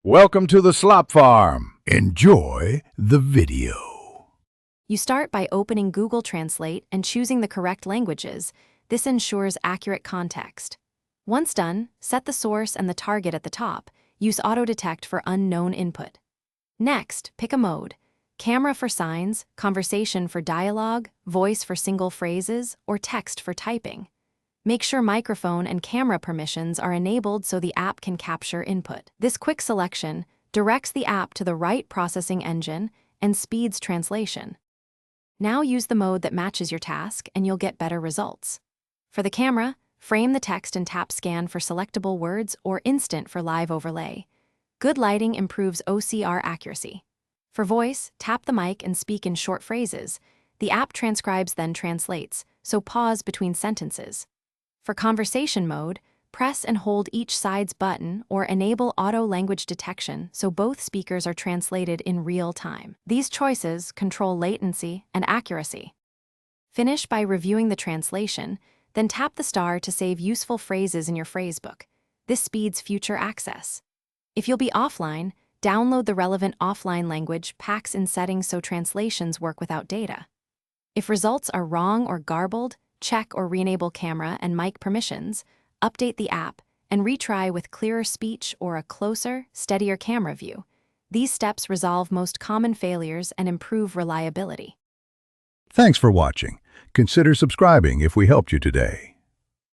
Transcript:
Welcome to the Slop Farm. Enjoy the video. You start by opening Google Translate and choosing the correct languages. This ensures accurate context. Once done, set the source and the target at the top. Use auto-detect for unknown input. Next, pick a mode. Camera for signs, conversation for dialogue, voice for single phrases, or text for typing. Make sure microphone and camera permissions are enabled so the app can capture input. This quick selection directs the app to the right processing engine and speeds translation. Now use the mode that matches your task and you'll get better results. For the camera, frame the text and tap scan for selectable words or instant for live overlay. Good lighting improves OCR accuracy. For voice, tap the mic and speak in short phrases. The app transcribes then translates, so pause between sentences. For conversation mode, press and hold each side's button or enable auto language detection so both speakers are translated in real time. These choices control latency and accuracy. Finish by reviewing the translation, then tap the star to save useful phrases in your phrasebook. This speeds future access. If you'll be offline, download the relevant offline language packs in settings so translations work without data. If results are wrong or garbled, check or re-enable camera and mic permissions, update the app, and retry with clearer speech or a closer, steadier camera view. These steps resolve most common failures and improve reliability. Thanks for watching. Consider subscribing if we helped you today.